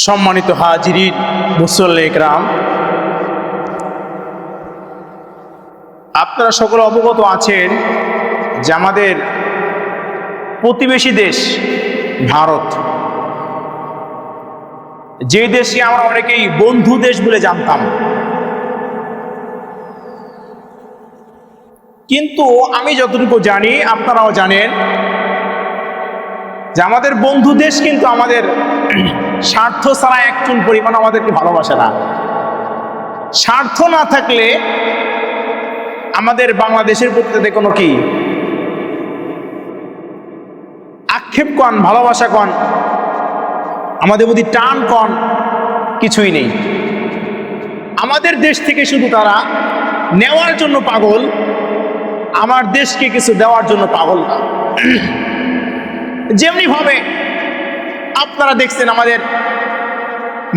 সম্মানিত হাজিরিন, মুসল্লি ইকরাম, আপনারা সকলে অবগত আছেন যে আমাদের প্রতিবেশী দেশ ভারত, যে দেশকে আমরা অনেকেই বন্ধু দেশ বলে জানতাম, কিন্তু আমি যতটুকু জানি আপনারাও জানেন যে আমাদের বন্ধু দেশ কিন্তু আমাদের স্বার্থ ছাড়া একচুল পরিমাণ আমাদেরকে ভালোবাসে না। স্বার্থ না থাকলে আমাদের বাংলাদেশের প্রতি কোনো কি আক্ষেপ কন, ভালোবাসা কন, আমাদের প্রতি টান কন, কিছুই নেই। আমাদের দেশ থেকে শুধু তারা নেওয়ার জন্য পাগল, আমার দেশকে কিছু দেওয়ার জন্য পাগল না। যেমনি ভাবে আপনারা দেখছেন আমাদের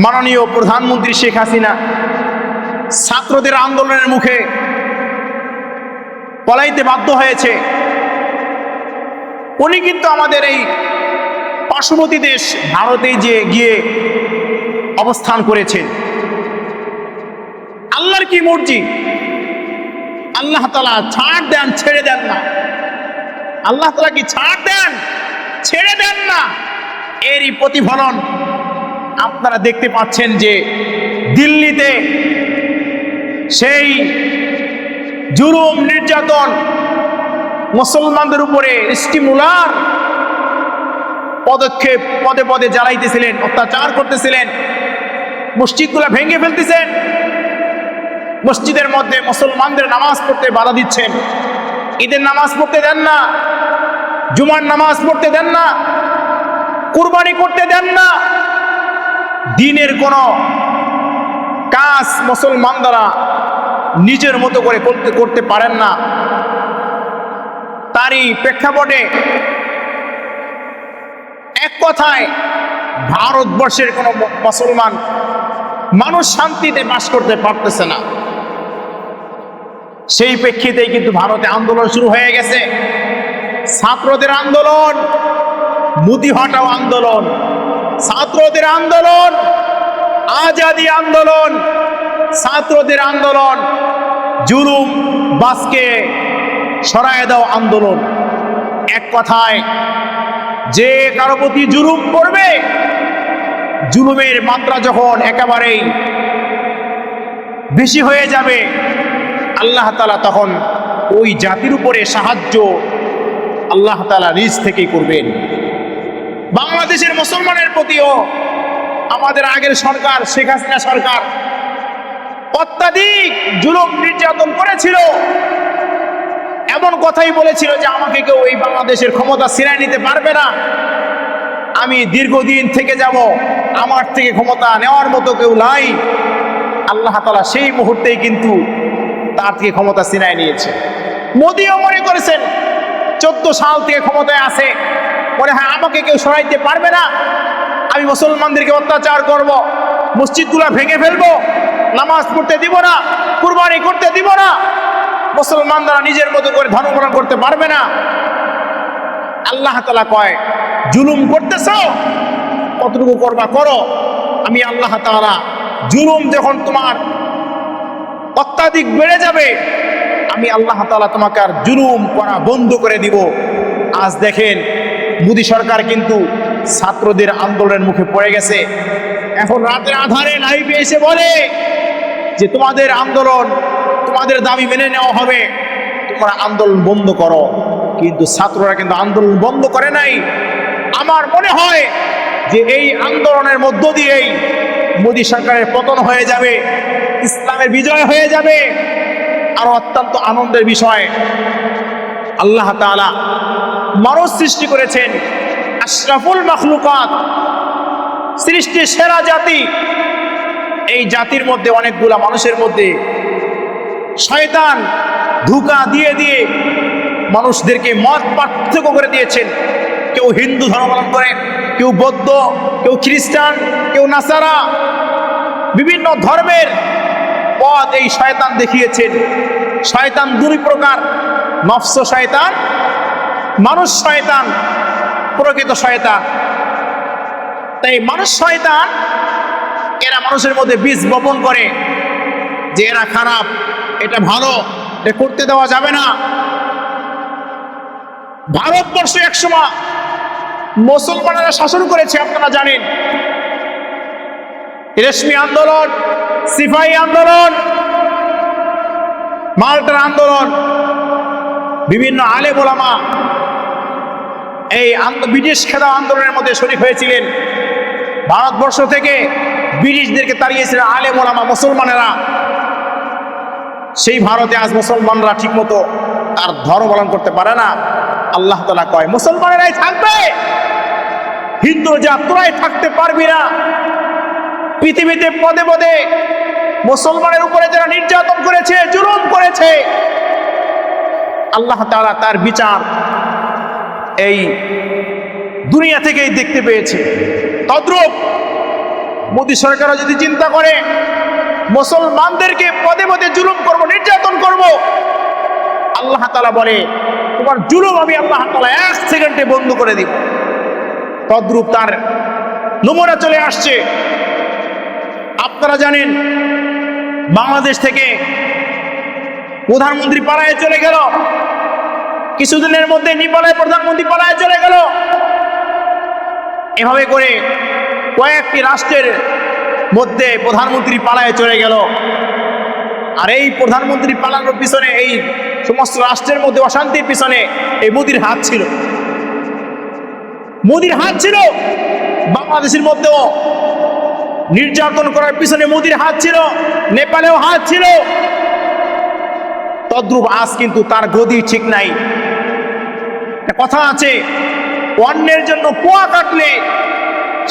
মাননীয় প্রধানমন্ত্রী শেখ হাসিনা ছাত্রদের আন্দোলনের মুখে পলাইতে বাধ্য হয়েছে। উনি কিন্তু আমাদের এই পার্শ্ববর্তী দেশ ভারতে যে গিয়ে অবস্থান করেছেন। আল্লাহর কি মর্জি, আল্লাহ তাআলা ছাড় দেন, ছেড়ে দেন না। আল্লাহ তাআলা কি ছাড় দেন, ছেড়ে দেন না। এরই প্রতিফলন আপনারা দেখতে পাচ্ছেন যে দিল্লিতে সেই জুলুম নির্যাতন মুসলমানদের উপরে স্টিমুলার পদক্ষেপ পদে পদে জ্বালাইতেছিলেন, অত্যাচার করতেছিলেন, মসজিদগুলো ভেঙে ফেলতেছেন, মসজিদের মধ্যে মুসলমানদের নামাজ পড়তে বাধা দিচ্ছেন, ঈদের নামাজ পড়তে দেন না, জুমার নামাজ পড়তে দেন না, কুরবানি করতে দেন না। দিনের কোনো কাজ মুসলমান দ্বারা নিজের মতো করে করতে পারেন না। তারই প্রেক্ষাপটে এক কথায় ভারতবর্ষের কোনো মুসলমান মানুষ শান্তিতে বাস করতে পারতেছে না। সেই প্রেক্ষিতেই কিন্তু ভারতে আন্দোলন শুরু হয়ে গেছে। ছাত্রদের আন্দোলন, মুদি হটাও আন্দোলন, ছাত্রদের আন্দোলন, আজাদি আন্দোলন, ছাত্রদের আন্দোলন, জুলুম বাসকে সরায় দাও আন্দোলন। এক কথায় যে কারো প্রতি জুলুম করবে, জুলুমের মাত্রা যখন একেবারেই বেশি হয়ে যাবে, আল্লাহ তাআলা তখন ওই জাতির উপরে সাহায্য আল্লাহ তাআলা নিজ থেকেই করবেন। বাংলাদেশের মুসলমানের প্রতিও আমাদের আগের সরকার শেখ হাসিনা সরকার অত্যাধিক জুলুম নির্যাতন করেছিল। এমন কথাই বলেছিল যে আমাকে কেউ এই বাংলাদেশের ক্ষমতা ছিনিয়ে নিতে পারবে না, আমি দীর্ঘদিন থেকে যাব, আমার থেকে ক্ষমতা নেওয়ার মতো কেউ নাই। আল্লাহ তাআলা সেই মুহূর্তেই কিন্তু তার থেকে ক্ষমতা ছিনিয়ে নিয়েছে। মোদিও মনে করেছেন 14 সাল থেকে ক্ষমতায় আছে, মনে হয় আমাকে কেউ সরাইতে পারবে না, আমি মুসলমানদেরকে অত্যাচার করব, মসজিদগুলো ভেঙে ফেলবো, নামাজ পড়তে দিব না, কুরবানি করতে দিব না, মুসলমানরা নিজের মতো করে ধর্মপালন করতে পারবে না। আল্লাহ তাআলা কয়, জুলুম করতেছ, কতটুকু করবা করো, আমি আল্লাহ তাআলা জুলুম যখন তোমার অত্যাধিক বেড়ে যাবে, আমি আল্লাহ তাআলা তোমাকে আর জুলুম করা বন্ধ করে দিব। আজ দেখেন মোদী সরকার কিন্তু ছাত্রদের আন্দোলনের মুখে পড়ে গেছে। এখন রাতের আধারে লাইভে এসে বলে যে তোমাদের আন্দোলন, তোমাদের দাবি মেনে নেওয়া হবে, তোমরা আন্দোলন বন্ধ করো। কিন্তু ছাত্ররা কিন্তু আন্দোলন বন্ধ করে নাই। আমার মনে হয় যে এই আন্দোলনের মধ্য দিয়েই মোদী সরকারের পতন হয়ে যাবে, ইসলামের বিজয় হয়ে যাবে। আর অত্যন্ত আনন্দের বিষয়, আল্লাহ তাআলা মানুষ সৃষ্টি করেছেন আশরাফুল মাখলুকাত, সৃষ্টির সেরা জাতি। এই জাতির মধ্যে অনেকগুলা মানুষের মধ্যে শয়তান ধোঁকা দিয়ে দিয়ে মানুষদেরকে মত পার্থক্য করে দিয়েছেন। কেউ হিন্দু ধর্ম পালন করে, কেউ বৌদ্ধ, কেউ খ্রিস্টান, কেউ নাসারা, বিভিন্ন ধর্মের পথ এই শয়তান দেখিয়েছেন। শয়তান দুই প্রকার, নফস শয়তান, মানুষ শয়তান, প্রকৃত শয়তান। তাই মানুষ শয়তান এরা মানুষের মধ্যে বীজ বপন করে যে এরা খারাপ, এটা ভালো, এটা করতে দেওয়া যাবে না। ভারতবর্ষ একসময় মুসলমানেরা শাসন করেছে, আপনারা জানেন। রেশমি আন্দোলন, সিপাহী আন্দোলন, মাল্টার আন্দোলন, বিভিন্ন আলেম ওলামা এই ব্রিটিশ খেদা আন্দোলনের মধ্যে শরীক হয়েছিলেন। ভারতবর্ষ থেকে ব্রিটিশদেরকে তাড়িয়েছিলেন আলেম ওলামা মুসলমানেরা। সেই ভারতে আজ মুসলমানরা ঠিক মতো তার ধর্ম পালন করতে পারে না। আল্লাহ তাআলা কয় মুসলমানেরাই থাকবে, হিন্দু জাত তোরাই থাকতে পারবি না। পৃথিবীতে পদে পদে মুসলমানের উপরে যারা নির্যাতন করেছে, জুলুম করেছে, আল্লাহ তাআলা তার বিচার এই দুনিয়া থেকেই দেখতে পেয়েছে। তদ্রূপ মোদী সরকারও যদি চিন্তা করে মুসলমানদেরকে পদে পদে জুলুম করব, নির্যাতন করব, আল্লাহ তাআলা বলে তোমার জুলুম আমি আল্লাহ তাআলা 1 সেকেন্ডে বন্ধ করে দিব। তদ্রূপ তার নমুনা চলে আসছে। আপনারা জানেন বাংলাদেশ থেকে প্রধানমন্ত্রী পালায়ে চলে গেল, কিছুদিনের মধ্যে নেপালের প্রধানমন্ত্রী পালায়ে চলে গেল। এভাবে করে কয়েকটি রাষ্ট্রের মধ্যে প্রধানমন্ত্রী পালায়ে চলে গেল। আর এই প্রধানমন্ত্রী পালানোর পিছনে, এই সমস্ত রাষ্ট্রের মধ্যে অশান্তির পিছনে এই মোদির হাত ছিল। মোদির হাত ছিল। বাংলাদেশের মধ্যেও নির্যাতন করার পিছনে মোদির হাত ছিল, নেপালেও হাত ছিল। তদ্রূপ আজ কিন্তু তার গদি ঠিক নাই। একটা কথা আছে, অন্যের জন্য কুয়া কাটলে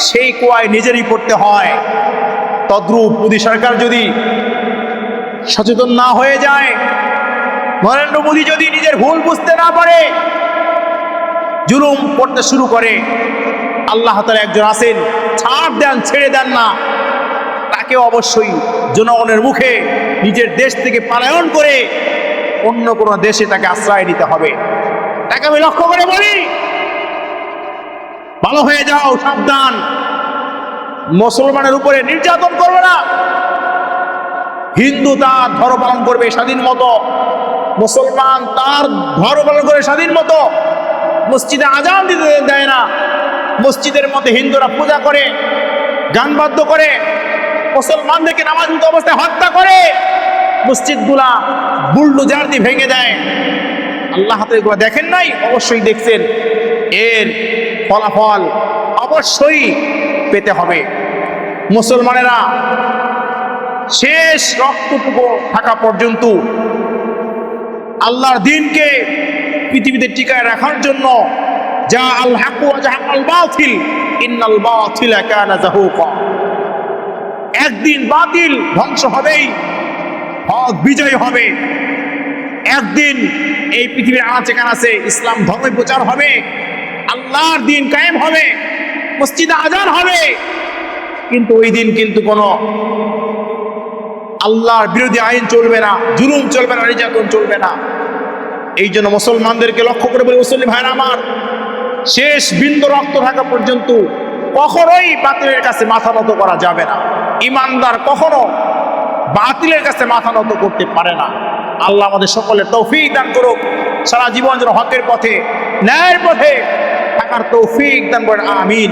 সেই কুয়ায় নিজেরই পড়তে হয়। তদ্রূপ মোদী সরকার যদি সচেতন না হয়ে যায়, নরেন্দ্র মোদী যদি নিজের ভুল বুঝতে না পারে, জুলুম করতে শুরু করে, আল্লাহ তাআলা একজন আছেন, ছাড় দেন, ছেড়ে দেন না। তাকে অবশ্যই জনগণের মুখে নিজের দেশ থেকে পলায়ন করে অন্য কোনো দেশে তাকে আশ্রয় দিতে হবে। তাকে আমি লক্ষ্য করে বলি, ভালো হয়ে যাও, সাবধান, মুসলমানের উপরে নির্যাতন করবে না। হিন্দু তার ধর্ম পালন করবে স্বাধীন মতো, মুসলমান তার ধর্ম পালন করে স্বাধীন মতো। মসজিদে আজান দিতে দেয় না, মসজিদের মধ্যে হিন্দুরা পূজা করে, গান বাদ্য করে, মুসলমানদেরকে নামাজরত অবস্থায় হত্যা করে, মসজিদগুলা বুলডোজার দিয়ে ভেঙে দেয়। আল্লাহ হাতে এগুলো দেখেন নাই? অবশ্যই দেখছেন। এর ফলাফল অবশ্যই পেতে হবে। মুসলমানেরা শেষ রক্তটুকু থাকা পর্যন্ত আল্লাহর দ্বীনকে পৃথিবীতে টিকায় রাখার জন্য যা আল হক ওয়া জাহাকাল বাতিল ইন্নাল বাতিলা কানা যাহুকা, একদিন বাতিল ধ্বংস হবেই, হক বিজয় হবে। একদিন এই পৃথিবীর আনাচে কানাচে ইসলাম ধর্মের প্রচার হবে, আল্লাহর দ্বীন কায়েম হবে, মসজিদে আজান হবে। কিন্তু ওই দিন কিন্তু কোনো আল্লাহর বিরোধী আইন চলবে না, জুলুম চলবে না, নির্যাতন চলবে না। এই জন্য মুসলমানদেরকে লক্ষ্য করে বলি, মুসলিম ভাইরা আমার, শেষ বিন্দু রক্ত থাকা পর্যন্ত কখনোই বাতিলের কাছে মাথা নত করা যাবে না। ইমানদার কখনো বাতিলের কাছে মাথা নত করতে পারে না। আল্লাহ আমাদের সকলের তৌফিক দান করুক, সারা জীবন যেন হকের পথে, ন্যায়ের পথে থাকার তৌফিক দান করেন, আমিন।